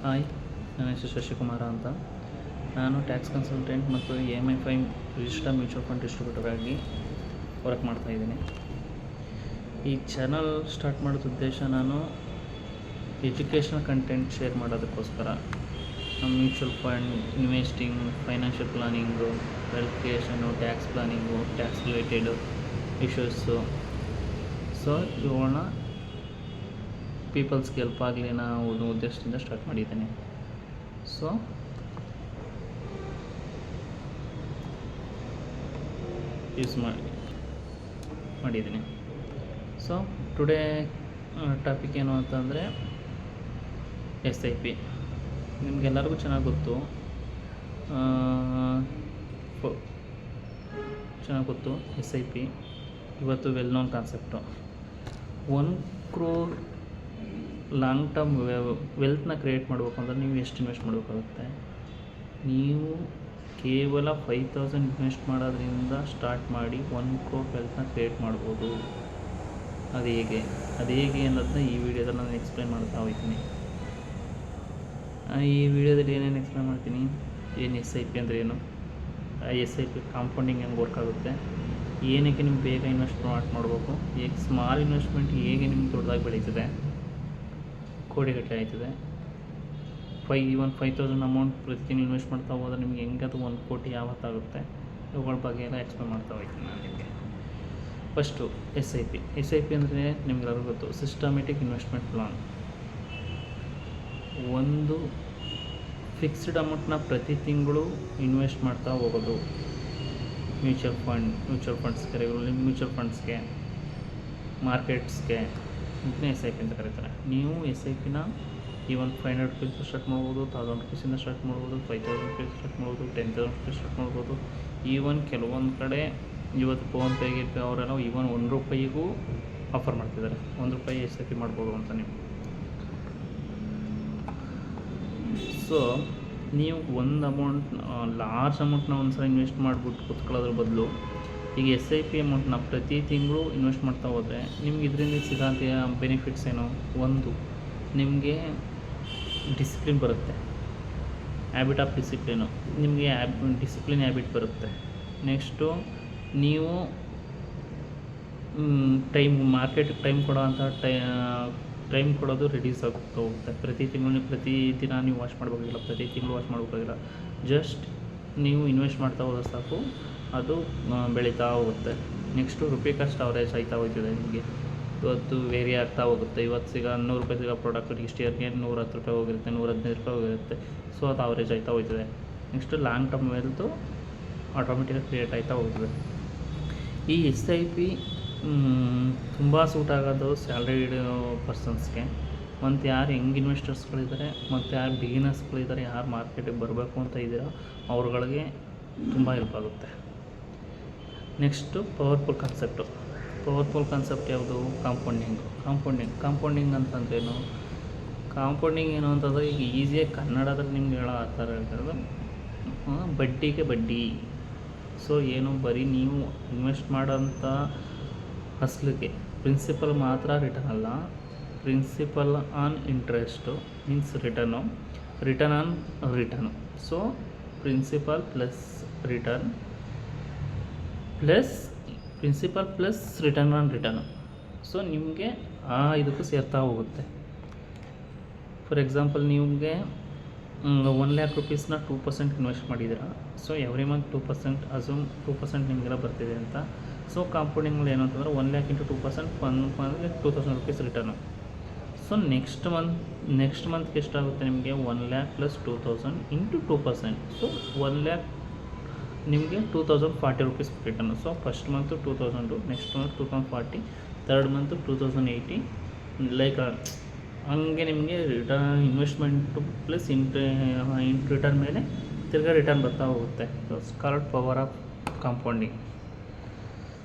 Hi, ನನ್ನ ಹೆಸರು ಶಶಿಕುಮಾರ ಅಂತ. ನಾನು ಟ್ಯಾಕ್ಸ್ ಕನ್ಸಲ್ಟೆಂಟ್ ಮತ್ತು MFI registered mutual fund distributor ಆಗಿ ವರ್ಕ್ ಮಾಡ್ತಾಯಿದ್ದೀನಿ. ಈ ಚಾನಲ್ ಸ್ಟಾರ್ಟ್ ಮಾಡೋದು ಉದ್ದೇಶ ನಾನು ಎಜುಕೇಷನಲ್ ಕಂಟೆಂಟ್ ಶೇರ್ ಮಾಡೋದಕ್ಕೋಸ್ಕರ. Mutual fund, investing, financial planning, wealth creation, tax planning, tax related issues. So ಇವುಗಳನ್ನ ಪೀಪಲ್ಸ್ಗೆ ಹೆಲ್ಪ್ ಆಗಲಿ ಅನ್ನೋ ಒಂದು ಉದ್ದೇಶದಿಂದ ಸ್ಟಾರ್ಟ್ ಮಾಡಿದ್ದೇನೆ. ಸೊ ಯೂಸ್ ಮಾಡಿದ್ದೀನಿ. ಸೊ ಟುಡೇ ಟಾಪಿಕ್ ಏನು ಅಂತಂದರೆ SIP. ನಿಮಗೆಲ್ಲರಿಗೂ ಚೆನ್ನಾಗಿ ಗೊತ್ತು, SIP ಇವತ್ತು well known concept. 1 crore long term ವೆಲ್ತ್ನ ಕ್ರಿಯೇಟ್ ಮಾಡಬೇಕು ಅಂದರೆ ನೀವು ಎಷ್ಟು ಇನ್ವೆಸ್ಟ್ ಮಾಡಬೇಕಾಗುತ್ತೆ? ನೀವು ಕೇವಲ 5,000 ಇನ್ವೆಸ್ಟ್ ಮಾಡೋದ್ರಿಂದ ಸ್ಟಾರ್ಟ್ ಮಾಡಿ 1 crore ವೆಲ್ತ್ನ ಕ್ರಿಯೇಟ್ ಮಾಡ್ಬೋದು. ಅದು ಹೇಗೆ ಅನ್ನೋದನ್ನ ಈ ವಿಡಿಯೋದಲ್ಲಿ ನಾನು ಎಕ್ಸ್ಪ್ಲೈನ್ ಮಾಡ್ತಾ ಹೋಗ್ತೀನಿ. ಈ ವಿಡಿಯೋದಲ್ಲಿ ಏನೇನು ಎಕ್ಸ್ಪ್ಲೈನ್ ಮಾಡ್ತೀನಿ, ಏನು SIP ಅಂದರೆ ಏನು, SIP ಕಾಂಪೌಂಡಿಂಗ್ ಹೆಂಗೆ ವರ್ಕ್ ಆಗುತ್ತೆ, ಏನಕ್ಕೆ ನಿಮ್ಗೆ ಬೇಗ ಇನ್ವೆಸ್ಟ್ ಮಾಡಬೇಕು, ಹೇಗೆ ಸ್ಮಾಲ್ ಇನ್ವೆಸ್ಟ್ಮೆಂಟ್ ಹೇಗೆ ನಿಮ್ಗೆ ದೊಡ್ಡದಾಗಿ ಬೆಳೀತದೆ, ಕೋಟಿಗಟ್ಟಲೆ ಆಯ್ತದೆ. 5,000 ಅಮೌಂಟ್ ಪ್ರತಿ ತಿಂಗಳು ಇನ್ವೆಸ್ಟ್ ಮಾಡ್ತಾ ಹೋದರೆ ನಿಮ್ಗೆ ಹೆಂಗೆ ಅದು 1 ಕೋಟಿ ಯಾವತ್ತಾಗುತ್ತೆ, ಇವುಗಳ ಬಗ್ಗೆ ಎಲ್ಲ ಎಕ್ಸ್ಪ್ಲೇನ್ ಮಾಡ್ತಾ ಹೋಗ್ತೀನಿ ನಾನು ನಿಮಗೆ. ಫಸ್ಟು SIP ಅಂದರೆ ನಿಮ್ಗೆಲ್ಲರಿಗೂ ಗೊತ್ತು, ಸಿಸ್ಟಮೆಟಿಕ್ ಇನ್ವೆಸ್ಟ್ಮೆಂಟ್ ಪ್ಲಾನ್. ಒಂದು ಫಿಕ್ಸ್ಡ್ ಅಮೌಂಟ್ನ ಪ್ರತಿ ತಿಂಗಳು ಇನ್ವೆಸ್ಟ್ ಮಾಡ್ತಾ ಹೋಗೋದು. ಮ್ಯೂಚುವಲ್ ಫಂಡ್ಸ್ಗೆ, ಮ್ಯೂಚುವಲ್ ಫಂಡ್ಸ್ಗೆ, ಮಾರ್ಕೆಟ್ಸ್ಗೆ ಇದನ್ನೇ SIP ಅಂತ ಕರೀತಾರೆ. ನೀವು SIPನ ಈವನ್ 500 ರೂಪೀಸ್ ಸ್ಟಾರ್ಟ್ ಮಾಡ್ಬೋದು, 1000 ರೂಪೀಸಿಂದ ಸ್ಟಾರ್ಟ್ ಮಾಡ್ಬೋದು, 5,000 ರೂಪೀಸ್ ಸ್ಟಾರ್ಟ್ ಮಾಡ್ಬೋದು, 10,000 ರೂಪೀಸ್ ಸ್ಟಾರ್ಟ್ ಮಾಡ್ಬೋದು. ಈವನ್ ಕೆಲವೊಂದು ಕಡೆ ಇವತ್ತು ಫೋನ್ಪೇಗೆ ಅವರೆಲ್ಲ ಈವನ್ 1 ರೂಪಾಯಿಗೂ ಆಫರ್ ಮಾಡ್ತಿದ್ದಾರೆ. 1 ರೂಪಾಯಿ SIP ಮಾಡ್ಬೋದು ಅಂತ ನೀವು. ಸೊ ನೀವು ಒಂದು ಅಮೌಂಟ್, ಲಾರ್ಜ್ ಅಮೌಂಟ್ನ ಒಂದು ಸಲ ಇನ್ವೆಸ್ಟ್ ಮಾಡಿಬಿಟ್ಟು ಕೂತ್ಕೊಳ್ಳೋದ್ರ ಬದಲು ಈಗ SIP ಅಮೌಂಟ್ನ ಪ್ರತಿ ತಿಂಗಳು ಇನ್ವೆಸ್ಟ್ ಮಾಡ್ತಾ ಹೋದರೆ ನಿಮ್ಗೆ ಇದರಿಂದ ಸಿಗೋಂಥ ಬೆನಿಫಿಟ್ಸ್ ಏನು? ಒಂದು, ನಿಮಗೆ ಡಿಸಿಪ್ಲಿನ್ ಬರುತ್ತೆ, ಹ್ಯಾಬಿಟ್ ಆಫ್ ಡಿಸಿಪ್ಲಿನು, ನಿಮಗೆ ಡಿಸಿಪ್ಲಿನ್ ಹ್ಯಾಬಿಟ್ ಬರುತ್ತೆ. ನೆಕ್ಸ್ಟು ನೀವು ಮಾರ್ಕೆಟಿಗೆ ಟೈಮ್ ಕೊಡೋದು ರಿಡ್ಯೂಸ್ ಆಗುತ್ತೆ ಹೋಗುತ್ತೆ. ಪ್ರತಿ ದಿನ ನೀವು ವಾಚ್ ಮಾಡಬೇಕಾಗಿಲ್ಲ, ಪ್ರತಿ ತಿಂಗಳು ವಾಚ್ ಮಾಡಬೇಕಾಗಿಲ್ಲ. ಜಸ್ಟ್ ನೀವು ಇನ್ವೆಸ್ಟ್ ಮಾಡ್ತಾ ಹೋದ್ರೆ ಸಾಕು, ಅದು ಬೆಳೀತಾ ಹೋಗುತ್ತೆ. ನೆಕ್ಸ್ಟು ರುಪಿ ಕಾಸ್ಟ್ ಅವರೇಜ್ ಆಯ್ತಾ ಹೋಗ್ತದೆ. ನಿಮಗೆ ಇವತ್ತು ವೇರಿ ಆಗ್ತಾ ಹೋಗುತ್ತೆ. ಇವತ್ತು 100 ರೂಪಾಯಿ ಸಿಗೋ ಪ್ರಾಡಕ್ಟ್ ನೆಕ್ಸ್ಟ್ ಇಯರ್ಗೆ 110 ರೂಪಾಯಿ ಹೋಗಿರುತ್ತೆ, 115 ರೂಪಾಯಿ ಹೋಗಿರುತ್ತೆ. ಸೊ ಅದು ಅವರೇಜ್ ಆಯ್ತಾ ಹೋಗ್ತದೆ. ನೆಕ್ಸ್ಟು ಲಾಂಗ್ ಟರ್ಮ್ ವೆಲ್ತು ಆಟೋಮೆಟಿಕಾಗಿ ಕ್ರಿಯೇಟ್ ಆಯ್ತಾ ಹೋಗ್ತದೆ. ಈ SIP ತುಂಬ ಸೂಟ್ ಆಗೋದು ಸ್ಯಾಲ್ರಿಡ್ ಪರ್ಸನ್ಸ್ಗೆ, ಮತ್ತು ಯಾರು ಯಂಗ್ ಇನ್ವೆಸ್ಟರ್ಸ್ಗಳಿದ್ದಾರೆ, ಮತ್ತು ಯಾರು ಬಿಗಿನರ್ಸ್ಗಳಿದ್ದಾರೆ, ಯಾರು ಮಾರ್ಕೆಟಿಗೆ ಬರಬೇಕು ಅಂತ ಇದ್ದೀರೋ ಅವ್ರುಗಳಿಗೆ ತುಂಬ ಹೆಲ್ಪ್ ಆಗುತ್ತೆ. ನೆಕ್ಸ್ಟು ಪವರ್ಫುಲ್ ಕಾನ್ಸೆಪ್ಟ್ ಯಾವುದು? ಕಾಂಪೌಂಡಿಂಗ್ ಅಂತಂದ್ರೇನು? ಕಾಂಪೌಂಡಿಂಗ್ ಏನು ಅಂತಂದರೆ, ಈಗ ಈಸಿಯಾಗಿ ಕನ್ನಡದಲ್ಲಿ ನಿಮ್ಗೆ ಹೇಳೋ ಆ ಥರ ಹೇಳ್ತಾರೆ, ಬಡ್ಡಿಗೆ ಬಡ್ಡಿ. ಸೊ ಏನು, ಬರೀ ನೀವು ಇನ್ವೆಸ್ಟ್ ಮಾಡೋಂಥ ಅಸಲಿಗೆ ಪ್ರಿನ್ಸಿಪಲ್ ಮಾತ್ರ ರಿಟರ್ನ್ ಅಲ್ಲ, principal on interest means return. So principal plus return on return. So ನಿಮಗೆ ಇದಕ್ಕೂ ಸೇರ್ತಾ ಹೋಗುತ್ತೆ. ಫಾರ್ ಎಕ್ಸಾಂಪಲ್, ನಿಮಗೆ 1 lakh ರೂಪೀಸ್ನ 2% ಇನ್ವೆಸ್ಟ್ ಮಾಡಿದ್ದೀರಾ. ಸೊ ಎವ್ರಿ ಮಂತ್ 2%, ಅಸೂಮ್ 2% ನಿಮಗೆಲ್ಲ ಬರ್ತಿದೆ ಅಂತ. ಸೊ ಕಾಂಪೌಂಡಿಂಗ್ಗಳು ಏನು ಅಂತಂದರೆ 1 lakh into 2%, 2,000 rupees return. So next ಮಂತ್ಗೆ ಎಷ್ಟಾಗುತ್ತೆ ನಿಮಗೆ? 1 lakh plus 2,000 into 2%. So 1 lakh ನಿಮಗೆ 2,040 rupees return. So first month 2,000, next month 2,040, third month 2,080, like ಹಂಗೆ ನಿಮಗೆ ಇನ್ವೆಸ್ಟ್ಮೆಂಟು ಪ್ಲಸ್ ರಿಟರ್ನ್ ಮೇಲೆ ತಿರ್ಗಾ ರಿಟರ್ನ್ ಬರ್ತಾ ಹೋಗುತ್ತೆ. Called power of compounding.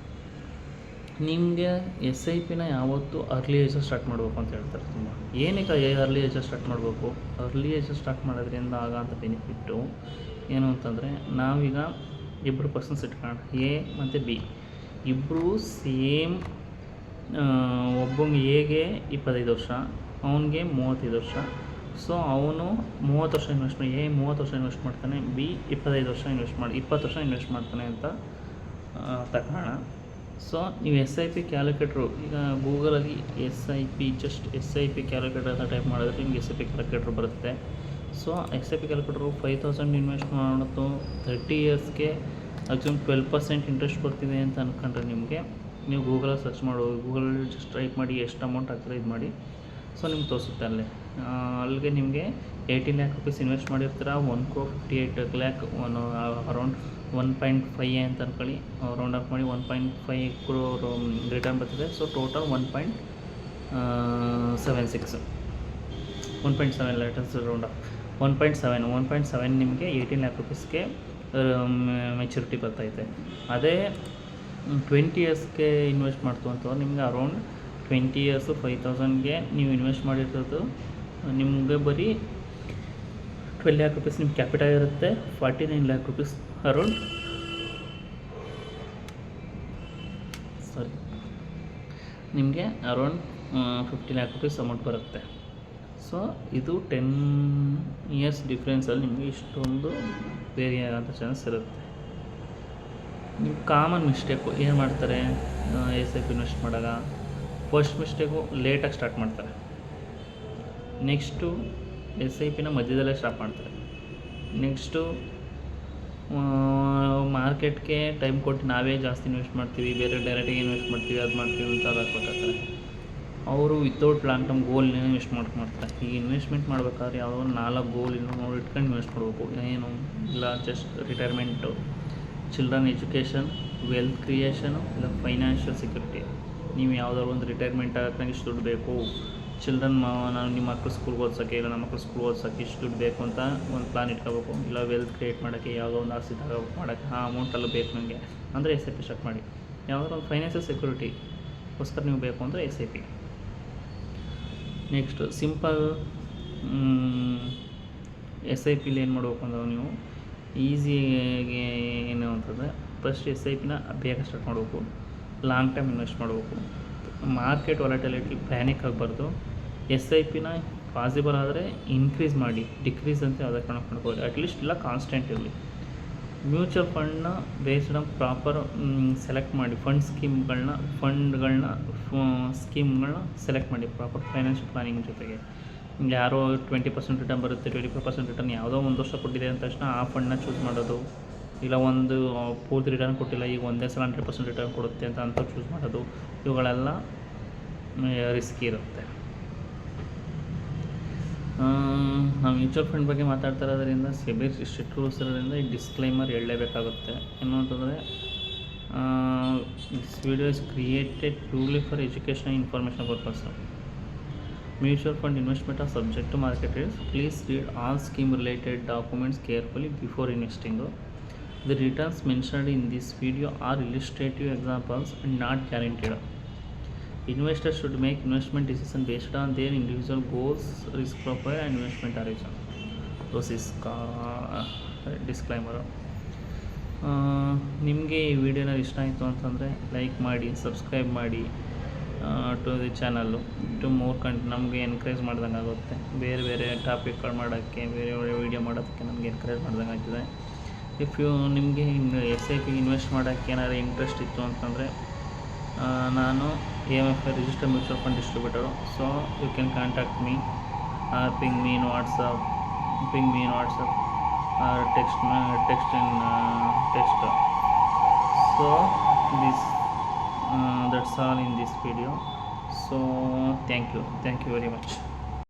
ನಿಮಗೆ SIPನ ಯಾವತ್ತೂ ಅರ್ಲಿ ಏಜಲ್ಲಿ ಸ್ಟಾರ್ಟ್ ಮಾಡಬೇಕು ಅಂತ ಹೇಳ್ತಾರೆ ತುಂಬ. ಏನಕ್ಕೆ ಅರ್ಲಿ ಏಜಲ್ಲಿ ಸ್ಟಾರ್ಟ್ ಮಾಡಬೇಕು? ಅರ್ಲಿ ಏಜಲ್ಲಿ ಸ್ಟಾರ್ಟ್ ಮಾಡೋದ್ರಿಂದ ಆಗೋಂಥ ಬೆನಿಫಿಟ್ಟು ಏನು ಅಂತಂದರೆ, ನಾವೀಗ 2 ಪರ್ಸನ್ಸ್ ಇಟ್ಕೊಳ್ಳೋಣ, A ಮತ್ತು B. ಇಬ್ಬರೂ ಸೇಮ್, ಒಬ್ಬಂಗೆ ಎಗೆ 25 ವರ್ಷ, ಅವನಿಗೆ 35 ವರ್ಷ, ಸೊ ಅವನು 30 ವರ್ಷ ಇನ್ವೆಸ್ಟ್ ಮಾಡಿ, 30 ವರ್ಷ ಇನ್ವೆಸ್ಟ್ ಮಾಡ್ತಾನೆ, ಬಿ 25 ವರ್ಷ ಇನ್ವೆಸ್ಟ್ ಮಾಡಿ 20 ವರ್ಷ ಇನ್ವೆಸ್ಟ್ ಮಾಡ್ತಾನೆ ಅಂತ ತಗೋಣ. ಸೊ ನೀವು ಎಸ್ ಐ ಪಿ ಕ್ಯಾಲ್ಕುಲೇಟ್ರು ಈಗ ಗೂಗಲಲ್ಲಿ just S I P calculator ಅಂತ ಟೈಪ್ ಮಾಡಿದ್ರೆ ನಿಮ್ಗೆ ಎಸ್ ಐ ಪಿ ಕ್ಯಾಲ್ಕುಲೇಟ್ರ್ ಬರುತ್ತೆ. So S I P calculator 5000 invest ಮಾಡೋದು 30 ಇಯರ್ಸ್ಗೆ ಮ್ಯಾಕ್ಸಿಮಮ್ 12% ಇಂಟ್ರೆಸ್ಟ್ ಬರ್ತಿದೆ ಅಂತ ಅಂದ್ಕೊಂಡ್ರೆ ನಿಮಗೆ ನೀವು ಗೂಗಲಲ್ಲಿ ಸರ್ಚ್ ಮಾಡೋದು, ಗೂಗಲಲ್ಲಿ ಜಸ್ಟ್ ಟೈಪ್ ಮಾಡಿ ಎಷ್ಟು ಅಮೌಂಟ್ ಆಗ್ತದೆ ಇದು ಮಾಡಿ, ಸೊ ನಿಮ್ಗೆ ತೋರಿಸುತ್ತೆ ಅಲ್ಲಿಗೆ ನಿಮಗೆ 18 lakh rupees ಇನ್ವೆಸ್ಟ್ ಮಾಡಿರ್ತೀರ, 1,58 lakh ಅರೌಂಡ್ 1.5 ಅಂತ ಅಂದ್ಕೊಳ್ಳಿ, ರೌಂಡ್ ಆಫ್ ಮಾಡಿ 1.5 crore ರಿಟರ್ನ್ ಬರ್ತಿದೆ. So total 1.76 1.7 letters round off 1.7 ನಿಮಗೆ 18 lakh rupeesಗೆ ಮೆಚುರಿಟಿ ಬರ್ತೈತೆ. ಅದೇ 20 ಇಯರ್ಸ್ಗೆ ಇನ್ವೆಸ್ಟ್ ಮಾಡ್ತು ಅಂತ ನಿಮಗೆ ಅರೌಂಡ್ 20 ಇಯರ್ಸು 5,000ಗೆ ನೀವು ಇನ್ವೆಸ್ಟ್ ಮಾಡಿರೋದು ನಿಮಗೆ ಬರೀ 12 lakh rupees ನಿಮ್ಮ ಕ್ಯಾಪಿಟಲ್ ಇರುತ್ತೆ. 49 lakh rupees ಅರೌಂಡ್ ನಿಮಗೆ ಅರೌಂಡ್ 50 lakh rupees ಅಮೌಂಟ್ ಬರುತ್ತೆ. ಸೊ ಇದು 10 ಇಯರ್ಸ್ ಡಿಫ್ರೆನ್ಸಲ್ಲಿ ನಿಮಗೆ ಇಷ್ಟೊಂದು ವೇರಿ ಆಗೋಂಥ ಚಾನ್ಸ್ ಇರುತ್ತೆ. ನೀವು ಕಾಮನ್ ಮಿಸ್ಟೇಕು ಏನು ಮಾಡ್ತಾರೆ ಎಸ್ ಐ ಪಿ ಇನ್ವೆಸ್ಟ್ ಮಾಡಿದಾಗ, ಫಸ್ಟ್ ಮಿಸ್ಟೇಕು ಲೇಟಾಗಿ ಸ್ಟಾರ್ಟ್ ಮಾಡ್ತಾರೆ, ನೆಕ್ಸ್ಟು ಎಸ್ ಐ ಪಿನ ಮಧ್ಯದಲ್ಲೇ ಸ್ಟಾಪ್ ಮಾಡ್ತಾರೆ, ನೆಕ್ಸ್ಟು ಮಾರ್ಕೆಟ್ಗೆ ಟೈಮ್ ಕೊಟ್ಟು ನಾವೇ ಜಾಸ್ತಿ ಇನ್ವೆಸ್ಟ್ ಮಾಡ್ತೀವಿ, ಬೇರೆ ಡೈರೆಕ್ಟಾಗಿ ಇನ್ವೆಸ್ಟ್ ಮಾಡ್ತೀವಿ, ಅದು ಮಾಡ್ತೀವಿ ಅಂತ ಹಾಕ್ಬೇಕಾಗ್ತಾರೆ. ಅವರು ವಿತೌಟ್ ಲಾಂಗ್ ಟರ್ಮ್ ಗೋಲ್ನ ಇನ್ವೆಸ್ಟ್ ಮಾಡ್ತಾರೆ. ಈಗ ಇನ್ವೆಸ್ಟ್ಮೆಂಟ್ ಮಾಡ್ಬೇಕಾದ್ರೆ ಯಾವುದೋ 4 ಗೋಲ್ ನೋಡಿ ಇಟ್ಕೊಂಡು ಇನ್ವೆಸ್ಟ್ ಮಾಡಬೇಕು. ಏನು ಇಲ್ಲ, just retirement, children education, wealth creation, ಇಲ್ಲ ಫೈನಾನ್ಷಿಯಲ್ ಸೆಕ್ಯೂರಿಟಿ. ನೀವು ಯಾವುದಾದ್ರು ಒಂದು ರಿಟೈರ್ಮೆಂಟ್ ಆಗಕ್ಕೆ ಇಷ್ಟು ದುಡ್ಡು ಬೇಕು, ಚಿಲ್ಡ್ರನ್ ನಾನು ನಿಮ್ಮ ಮಕ್ಕಳು ಸ್ಕೂಲ್ಗೆ ಓದ್ಸೋಕ್ಕೆ, ಇಲ್ಲ ನಮ್ಮ ಮಕ್ಕಳು ಸ್ಕೂಲ್ ಓದ್ಸೋಕ್ಕೆ ಇಷ್ಟು ದುಡ್ಡು ಬೇಕು ಅಂತ ಒಂದು ಪ್ಲಾನ್ ಇಟ್ಕೋಬೇಕು. ಇಲ್ಲ ವೆಲ್ತ್ ಕ್ರಿಯೇಟ್ ಮಾಡೋಕ್ಕೆ ಯಾವುದೋ ಒಂದು ಆಸ್ತಿ ಮಾಡೋಕ್ಕೆ ಆ ಅಮೌಂಟೆಲ್ಲ ಬೇಕು ನನಗೆ ಅಂದರೆ ಎಸ್ ಐ ಪಿ ಸ್ಟಾರ್ಟ್ ಮಾಡಿ. ಯಾವುದಾದ್ರು ಒಂದು ಫೈನಾನ್ಷಿಯಲ್ ಸೆಕ್ಯೂರಿಟಿಗೋಸ್ಕರ ನೀವು ಬೇಕು ಅಂದರೆ S I P. Next simple S I ಪಿಲಿ ಏನು ಮಾಡಬೇಕು ಅಂದ್ರೆ ನೀವು ಈಸಿಯಾಗಿ ಏನು ಅಂತಂದರೆ ಫಸ್ಟ್ ಎಸ್ ಐ ಪಿನ ಬೇಗ ಸ್ಟಾರ್ಟ್ ಮಾಡಬೇಕು, ಲಾಂಗ್ ಟೈಮ್ ಇನ್ವೆಸ್ಟ್ ಮಾಡಬೇಕು, ಮಾರ್ಕೆಟ್ ವಾಲಟಿಲಿಟಿ ಪ್ಯಾನಿಕ್ ಆಗಬಾರ್ದು. ಎಸ್ ಐ ಪಿನ ಪಾಸಿಬಲ್ ಆದರೆ ಇನ್ಕ್ರೀಸ್ ಮಾಡಿ, ಡಿಕ್ರೀಸ್ ಅಂತ ಯಾವುದೇ ಕಾರಣಕ್ಕೆ ಮಾಡ್ಬೋದು, ಅಟ್ಲೀಸ್ಟ್ ಇಲ್ಲ ಕಾನ್ಸ್ಟೆಂಟ್ ಇರಲಿ. ಮ್ಯೂಚುವಲ್ ಫಂಡ್ನ ಬೇಸ್ಡ್ ಪ್ರಾಪರ್ ಸೆಲೆಕ್ಟ್ ಮಾಡಿ, ಫಂಡ್ಗಳನ್ನ ಸೆಲೆಕ್ಟ್ ಮಾಡಿ ಪ್ರಾಪರ್ ಫೈನಾನ್ಷಿಯಲ್ ಪ್ಲಾನಿಂಗ್ ಜೊತೆಗೆ. ಯಾರೋ 20% ರಿಟರ್ನ್ ಬರುತ್ತೆ, 25% ರಿಟರ್ನ್ ಯಾವುದೋ ಒಂದು ವರ್ಷ ಕೊಟ್ಟಿದೆ ಅಂದ ತಕ್ಷಣ ಆ ಫಂಡ್ನ ಚೂಸ್ ಮಾಡೋದು, ಇಲ್ಲ ಒಂದು ಪೂರ್ತಿ ರಿಟರ್ನ್ ಕೊಟ್ಟಿಲ್ಲ ಈಗ ಒಂದೇ ಸಲ 100% ರಿಟರ್ನ್ ಕೊಡುತ್ತೆ ಅಂತ ಚೂಸ್ ಮಾಡೋದು, ಇವುಗಳೆಲ್ಲ ರಿಸ್ಕಿ ಇರುತ್ತೆ. ನಾವು ಮ್ಯೂಚುವಲ್ ಫಂಡ್ ಬಗ್ಗೆ ಮಾತಾಡ್ತಾ ಇರೋದ್ರಿಂದ ಸೆಬಿ ಸ್ಟ್ರಿಕ್ಟ್ ರೂಲ್ಸ್ ಇರೋದ್ರಿಂದ ಈ ಡಿಸ್ಕ್ಲೈಮರ್ ಹೇಳಲೇಬೇಕಾಗುತ್ತೆ. ಏನು ಅಂತಂದರೆ this video is created purely for education information purpose. Mutual fund investment are subject to market risk. Please read all scheme related documents carefully before investing. The returns mentioned in this video are illustrative examples and not guaranteed. Investors should make investment decisions based on their individual goals, risk profile and investment horizon. This is disclaimer. ನಿಮಗೆ ಈ ವಿಡಿಯೋನ ಇಷ್ಟ ಆಯಿತು ಅಂತಂದರೆ like ಮಾಡಿ, subscribe ಮಾಡಿ to the channel. To more ನಮಗೆ encourage ಮಾಡ್ದಂಗೆ ಆಗುತ್ತೆ, ಬೇರೆ ಬೇರೆ ಟಾಪಿಕ್ಗಳು ಮಾಡೋಕ್ಕೆ, ಬೇರೆ ಬೇರೆ ವೀಡಿಯೋ ಮಾಡೋದಕ್ಕೆ ನಮಗೆ ಎನ್ಕರೇಜ್ ಮಾಡ್ದಂಗೆ ಆಗ್ತದೆ. ನಿಮಗೆ ಎಸ್ ಐ ಪಿ ಇನ್ವೆಸ್ಟ್ ಮಾಡೋಕ್ಕೆ ಏನಾದ್ರು ಇಂಟ್ರೆಸ್ಟ್ ಇತ್ತು ಅಂತಂದರೆ ನಾನು AMF register mutual fund distributor. So you can contact me or ping me in WhatsApp or text in text. So this that's all in this video. So thank you very much.